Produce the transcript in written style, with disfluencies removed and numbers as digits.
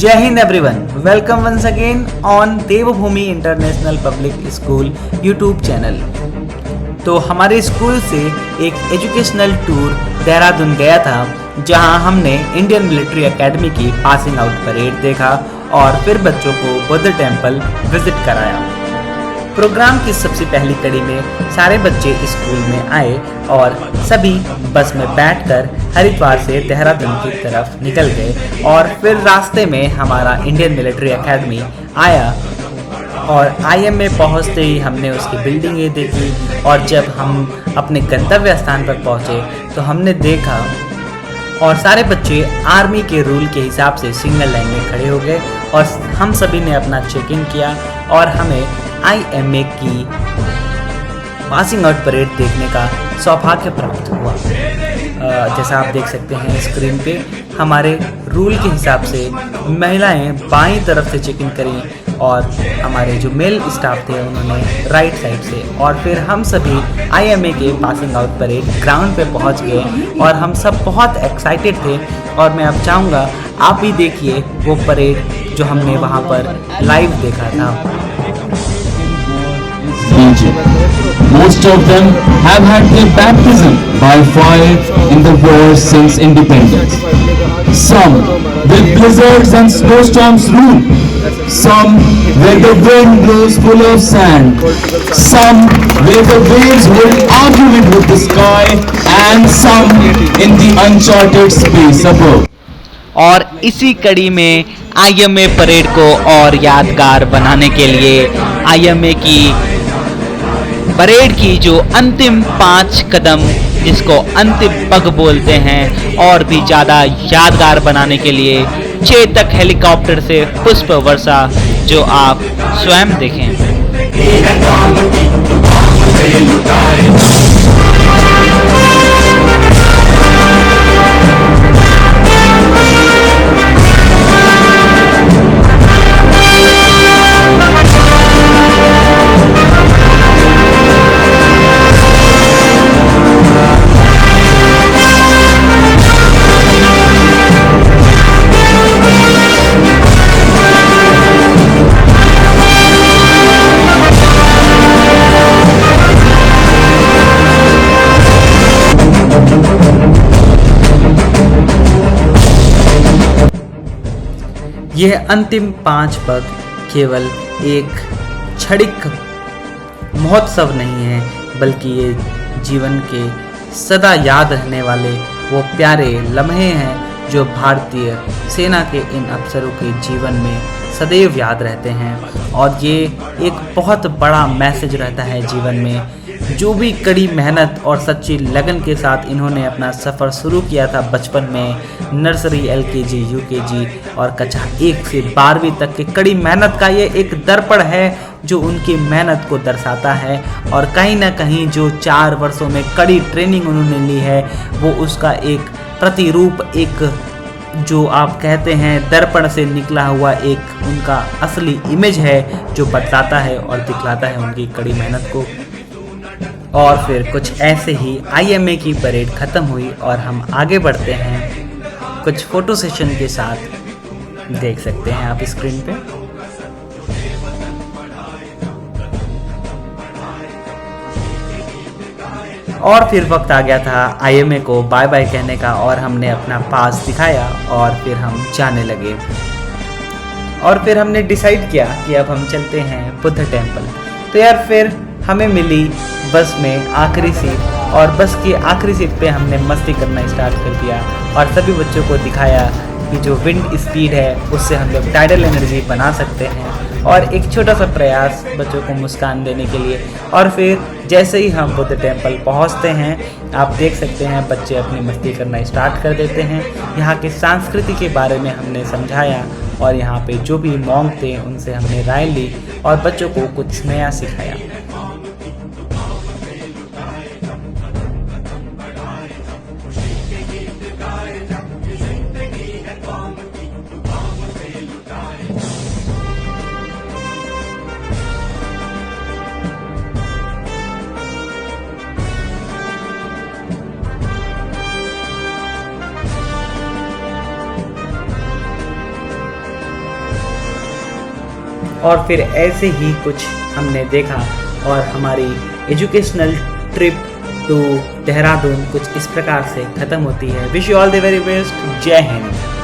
जय हिंद everyone, welcome once again on Devbhoomi international public school YouTube channel. तो हमारे स्कूल से एक एजुकेशनल टूर देहरादून गया था, जहां हमने इंडियन मिलिट्री एकेडमी की पासिंग आउट परेड देखा और फिर बच्चों को बुद्ध टेम्पल विजिट कराया। प्रोग्राम की सबसे पहली कड़ी में सारे बच्चे स्कूल में आए और सभी बस में बैठकर हरिद्वार से देहरादून की तरफ निकल गए और फिर रास्ते में हमारा इंडियन मिलिट्री एकेडमी आया और IM में पहुंचते ही हमने उसकी बिल्डिंगें देखी और जब हम अपने गंतव्य स्थान पर पहुंचे तो हमने देखा और सारे बच्चे आर्मी के रूल के हिसाब से सिंगल लाइन में खड़े हो गए और हम सभी ने अपना चेक इन किया और हमें IMA की पासिंग आउट परेड देखने का सौभाग्य प्राप्त हुआ। जैसा आप देख सकते हैं स्क्रीन पे, हमारे रूल के हिसाब से महिलाएं बाईं तरफ से चेक इन करी और हमारे जो मेल स्टाफ थे उन्होंने राइट साइड से, और फिर हम सभी IMA के पासिंग आउट परेड ग्राउंड पे पहुंच गए और हम सब बहुत एक्साइटेड थे। और मैं अब चाहूँगा आप भी देखिए वो परेड जो हमने वहाँ पर लाइव देखा था। Most of them have had their baptism by fire in the war since independence. Some with blizzards and snowstorms rule. Some where the wind blows full of sand. Some where the waves hold argument with the sky, and some in the uncharted space above. और इसी कड़ी में IMA parade को और यादगार बनाने के लिए IMA की परेड की जो अंतिम 5 कदम, जिसको अंतिम पग बोलते हैं, और भी ज़्यादा यादगार बनाने के लिए चेतक हेलीकॉप्टर से पुष्प वर्षा जो आप स्वयं देखें। यह अंतिम 5 पग केवल एक क्षणिक महोत्सव नहीं है, बल्कि ये जीवन के सदा याद रहने वाले वो प्यारे लम्हे हैं जो भारतीय सेना के इन अफसरों के जीवन में सदैव याद रहते हैं। और ये एक बहुत बड़ा मैसेज रहता है जीवन में। जो भी कड़ी मेहनत और सच्ची लगन के साथ इन्होंने अपना सफ़र शुरू किया था बचपन में, नर्सरी, LKG, UKG और कक्षा 1 से 12वीं तक की कड़ी मेहनत का ये एक दर्पण है जो उनकी मेहनत को दर्शाता है। और कहीं ना कहीं जो 4 वर्षों में कड़ी ट्रेनिंग उन्होंने ली है वो उसका एक प्रतिरूप, एक जो आप कहते हैं दर्पण से निकला हुआ एक उनका असली इमेज है जो बतलाता है और दिखलाता है उनकी कड़ी मेहनत को। और फिर कुछ ऐसे ही IMA की परेड ख़त्म हुई और हम आगे बढ़ते हैं कुछ फ़ोटो सेशन के साथ। देख सकते हैं आप स्क्रीन पे। और फिर वक्त आ गया था IMA को बाय बाय कहने का और हमने अपना पास दिखाया और फिर हम जाने लगे। और फिर हमने डिसाइड किया कि अब हम चलते हैं बुद्ध टेम्पल। तो यार फिर हमें मिली बस में आखिरी सीट और बस की आखिरी सीट पे हमने मस्ती करना स्टार्ट कर दिया और सभी बच्चों को दिखाया कि जो विंड स्पीड है उससे हम लोग टाइडल एनर्जी बना सकते हैं, और एक छोटा सा प्रयास बच्चों को मुस्कान देने के लिए। और फिर जैसे ही हम बुद्ध टेम्पल पहुंचते हैं आप देख सकते हैं बच्चे अपनी मस्ती करना स्टार्ट कर देते हैं। यहाँ की संस्कृति के बारे में हमने समझाया और यहाँ पे जो भी मॉन्क थे उनसे हमने राय ली और बच्चों को कुछ नया सिखाया। और फिर ऐसे ही कुछ हमने देखा और हमारी एजुकेशनल ट्रिप टू देहरादून कुछ इस प्रकार से ख़त्म होती है। Wish you all the very best. जय हिंद।